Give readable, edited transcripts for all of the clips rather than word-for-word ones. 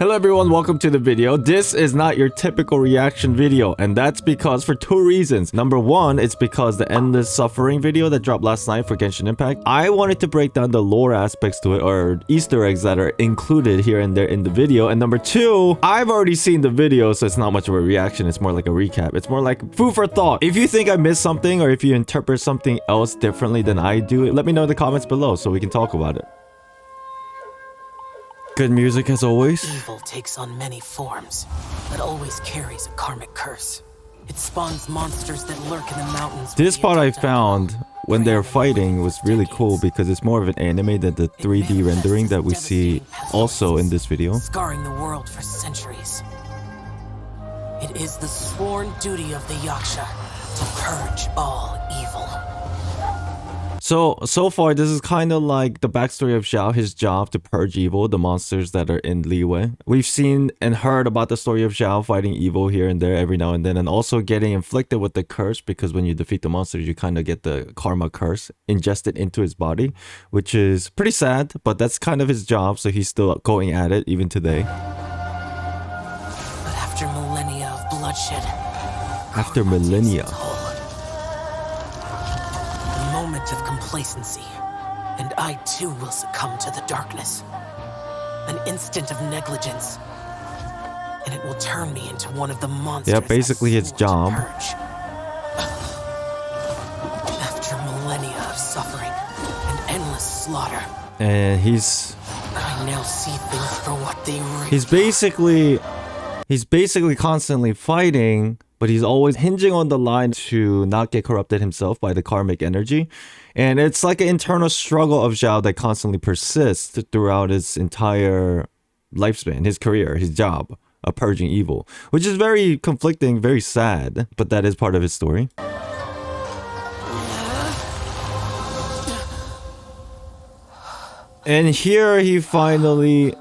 Hello everyone, welcome to the video. This is not your typical reaction video, and that's because for two reasons. Number one, it's because the Endless Suffering video that dropped last night for Genshin Impact, I wanted to break down the lore aspects to it, or Easter eggs that are included here and there in the video. And number two, I've already seen the video, so it's not much of a reaction, it's more like a recap. It's more like food for thought. If you think I missed something, or if you interpret something else differently than I do, let me know in the comments below so we can talk about it. Good music as always. Evil takes on many forms, but always carries a karmic curse. It spawns monsters that lurk in the mountains. This part I found when they're fighting was really cool because it's more of an anime than the 3D rendering that we see also in this video. Scarring the world for centuries. It is the sworn duty of the Yaksha to purge all evil. So far, this is kind of like the backstory of Xiao, his job to purge evil, the monsters that are in Liyue. We've seen and heard about the story of Xiao fighting evil here and there every now and then, and also getting inflicted with the curse, because when you defeat the monsters, you kind of get the karma curse ingested into his body, which is pretty sad, but that's kind of his job, so he's still going at it even today. But after millennia of bloodshed... After millennia... of complacency, and I too will succumb to the darkness. An instant of negligence, and it will turn me into one of the monsters. Yeah, basically his job. After millennia of suffering and endless slaughter, and I now see things for what they really he's basically constantly fighting, but he's always hinging on the line to not get corrupted himself by the karmic energy. And it's like an internal struggle of Xiao that constantly persists throughout his entire lifespan, his career, his job of purging evil, which is very conflicting, very sad, but that is part of his story. And here he finally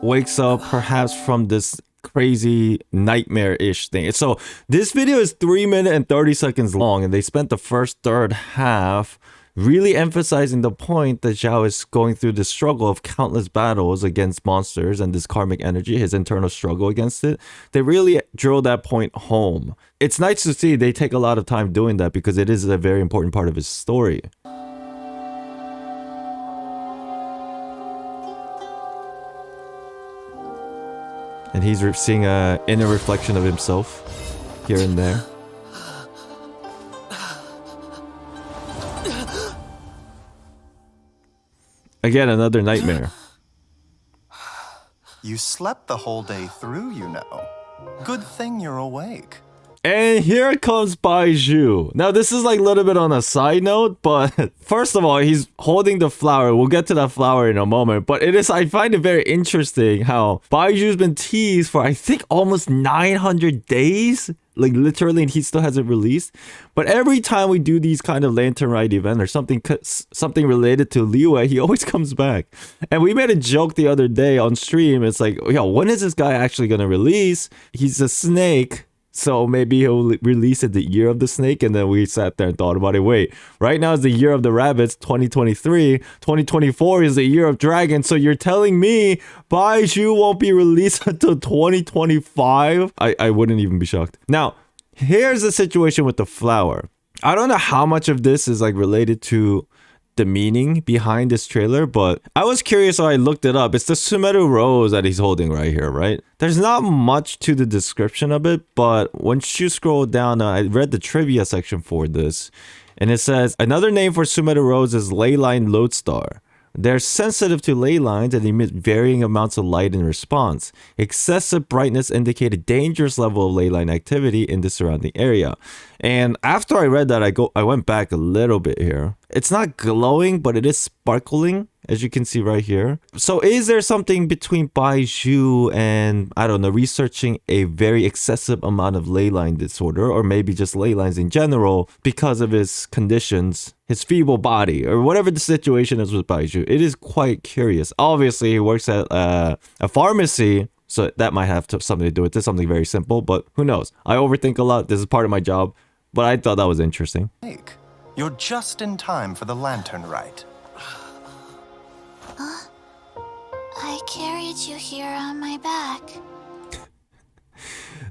wakes up, perhaps from this crazy nightmare-ish thing. So this video is 3 minutes and 30 seconds long, and they spent the first third half really emphasizing the point that Xiao is going through the struggle of countless battles against monsters and this karmic energy, his internal struggle against it. They really drill that point home. It's nice to see they take a lot of time doing that because it is a very important part of his story. And he's seeing an inner reflection of himself here and there. Again, another nightmare. You slept the whole day through, you know. Good thing you're awake. And here comes Baiju. Now, this is like a little bit on a side note, but first of all, he's holding the flower. We'll get to that flower in a moment, but I find it very interesting how Baiju's been teased for, I think, almost 900 days. Like literally, and he still hasn't released. But every time we do these kind of Lantern Ride event or something related to Liyue, he always comes back. And we made a joke the other day on stream. It's like, yo, when is this guy actually going to release? He's a snake. So maybe he'll release it the year of the snake. And then we sat there and thought about it. Wait, right now is the year of the rabbits, 2023. 2024 is the year of dragon. So you're telling me Baiju won't be released until 2025? I wouldn't even be shocked. Now, here's the situation with the flower. I don't know how much of this is like related to the meaning behind this trailer, but I was curious, so I looked it up. It's the Sumeru rose that he's holding right here, right? There's not much to the description of it, but once you scroll down, I read the trivia section for this, and it says, another name for Sumeru rose is leyline lodestar. They're sensitive to ley lines and emit varying amounts of light in response. Excessive brightness indicate a dangerous level of ley line activity in the surrounding area. And after I read that, I went back a little bit here. It's not glowing, but it is sparkling, as you can see right here. So is there something between Baiju and, I don't know, researching a very excessive amount of ley line disorder, or maybe just ley lines in general because of his conditions, his feeble body, or whatever the situation is with Baiju? It is quite curious. Obviously, he works at a pharmacy, so that might have something to do with this, something very simple, but who knows? I overthink a lot. This is part of my job, but I thought that was interesting. You're just in time for the lantern rite. I carried you here on my back.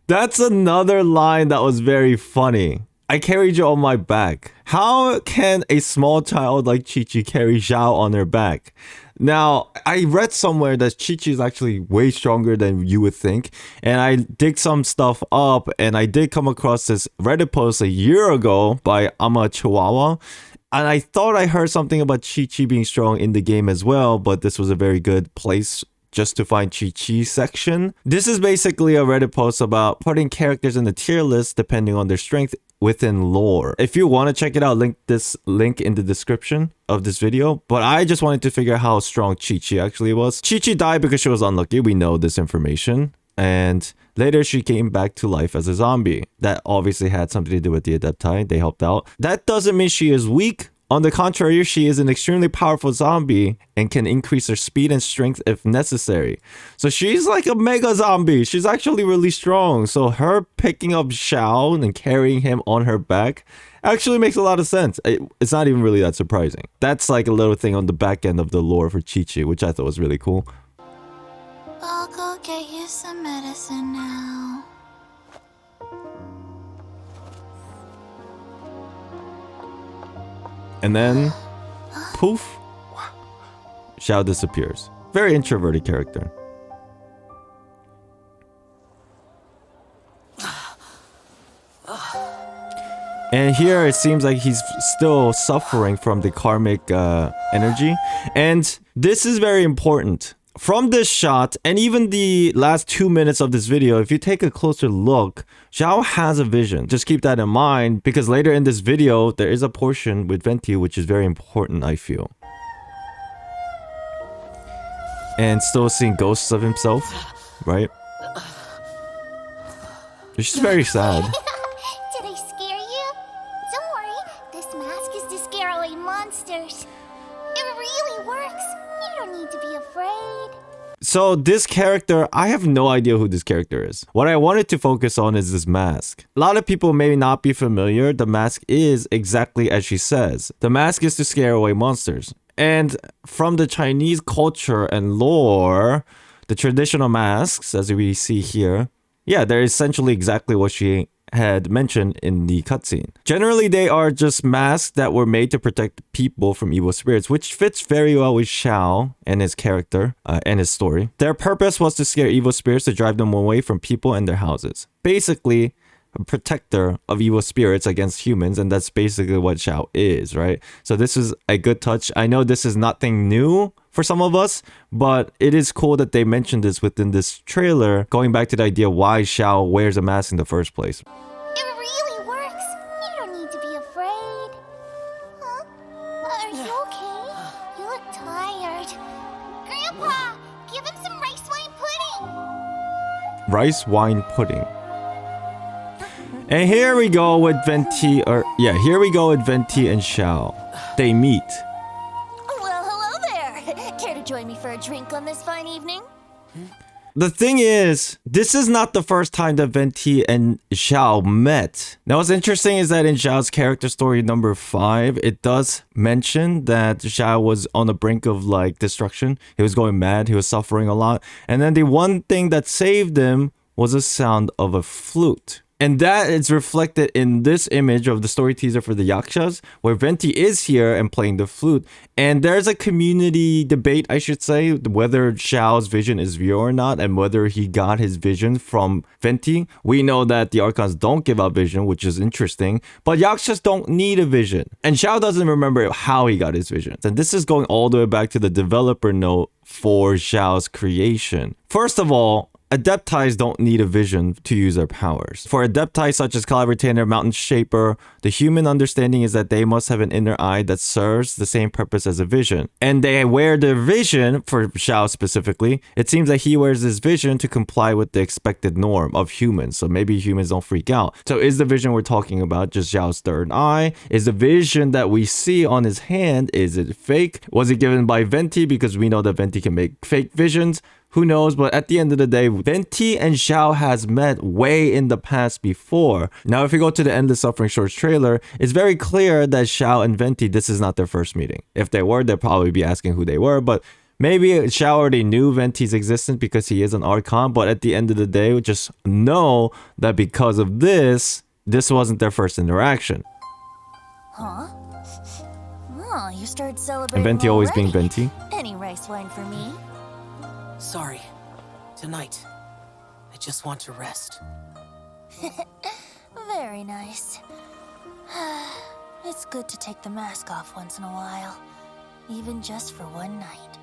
That's another line that was very funny. I carried you on my back. How can a small child like Chichi carry Xiao on her back? Now, I read somewhere that Chichi is actually way stronger than you would think. And I dig some stuff up, and I did come across this Reddit post a year ago by Ama Chihuahua. And I thought I heard something about Chichi being strong in the game as well, but this was a very good place just to find Chichi section. This is basically a Reddit post about putting characters in the tier list depending on their strength within lore. If you want to check it out, this link in the description of this video. But I just wanted to figure out how strong Chichi actually was. Chichi died because she was unlucky. We know this information. And later she came back to life as a zombie. That obviously had something to do with the Adepti. They helped out. That doesn't mean she is weak. On the contrary, she is an extremely powerful zombie and can increase her speed and strength if necessary. So she's like a mega zombie. She's actually really strong. So her picking up Xiao and carrying him on her back actually makes a lot of sense. It's not even really that surprising. That's like a little thing on the back end of the lore for Chichi, which I thought was really cool. I'll go get you some medicine now. And then, poof, Xiao disappears. Very introverted character. And here it seems like he's still suffering from the karmic energy. And this is very important. From this shot, and even the last 2 minutes of this video, if you take a closer look, Xiao has a vision. Just keep that in mind, because later in this video, there is a portion with Venti, which is very important, I feel. And still seeing ghosts of himself, right? It's just very sad. Did I scare you? Don't worry, this mask is to scare away monsters. It really works. You don't need to be afraid. So this character, I have no idea who this character is. What I wanted to focus on is this mask. A lot of people may not be familiar. The mask is exactly as she says. The mask is to scare away monsters. And from the Chinese culture and lore, the traditional masks, as we see here, yeah, they're essentially exactly what she had mentioned in the cutscene. Generally, they are just masks that were made to protect people from evil spirits, which fits very well with Xiao and his character and his story. Their purpose was to scare evil spirits to drive them away from people and their houses. Basically, a protector of evil spirits against humans, and that's basically what Xiao is, right? So this is a good touch. I know this is nothing new for some of us, but it is cool that they mentioned this within this trailer, going back to the idea why Xiao wears a mask in the first place. It really works. You don't need to be afraid. Huh? Are you okay? You look tired. Grandpa, give him some rice wine pudding. Rice wine pudding. And here we go with Venti, here we go with Venti and Xiao. They meet. Well, hello there. Care to join me for a drink on this fine evening? The thing is, this is not the first time that Venti and Xiao met. Now, what's interesting is that in Xiao's character story number 5, it does mention that Xiao was on the brink of like destruction. He was going mad. He was suffering a lot. And then the one thing that saved him was the sound of a flute. And that is reflected in this image of the story teaser for the Yakshas, where Venti is here and playing the flute. And there's a community debate, I should say, whether Xiao's vision is real or not, and whether he got his vision from Venti. We know that the Archons don't give out vision, which is interesting, but Yakshas don't need a vision. And Xiao doesn't remember how he got his visions. And this is going all the way back to the developer note for Xiao's creation. First of all, Adeptis don't need a vision to use their powers. For Adepti such as Cloud Retainer, Mountain Shaper, the human understanding is that they must have an inner eye that serves the same purpose as a vision. And they wear their vision, for Xiao specifically, it seems that he wears his vision to comply with the expected norm of humans. So maybe humans don't freak out. So is the vision we're talking about just Xiao's third eye? Is the vision that we see on his hand, is it fake? Was it given by Venti? Because we know that Venti can make fake visions. Who knows? But at the end of the day, Venti and Xiao has met way in the past before. Now, if you go to the Endless Suffering Shorts trailer, it's very clear that Xiao and Venti, this is not their first meeting. If they were, they'd probably be asking who they were. But Maybe Xiao already knew Venti's existence because he is an Archon, but at the end of the day, just know that because of this wasn't their first interaction. Huh? Oh, you started And celebrating Venti always being already. Venti. Any rice wine for me? Sorry. Tonight, I just want to rest. Very nice. It's good to take the mask off once in a while, even just for one night.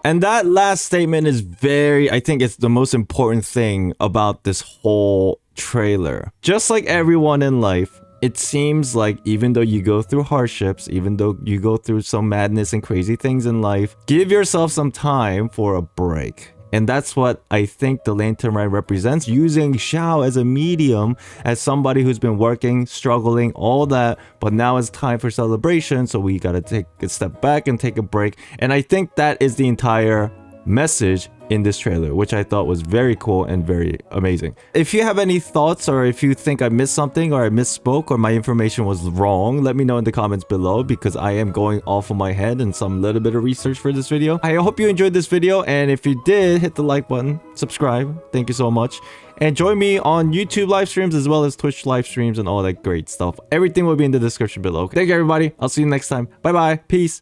And that last statement is I think it's the most important thing about this whole trailer. Just like everyone in life, it seems like even though you go through hardships, even though you go through some madness and crazy things in life, give yourself some time for a break. And that's what I think the Lantern Ride represents, using Xiao as a medium, as somebody who's been working, struggling, all that, but now it's time for celebration, so we gotta take a step back and take a break. And I think that is the entire message in this trailer, which I thought was very cool and very amazing. If you have any thoughts, or if you think I missed something, or I misspoke, or my information was wrong, let me know in the comments below, because I am going off of my head and some little bit of research for this video. I hope you enjoyed this video, and if you did, hit the like button, subscribe, thank you so much, and join me on YouTube live streams as well as Twitch live streams and all that great stuff. Everything will be in the description below. Thank you, everybody. I'll see you next time. Bye bye. Peace.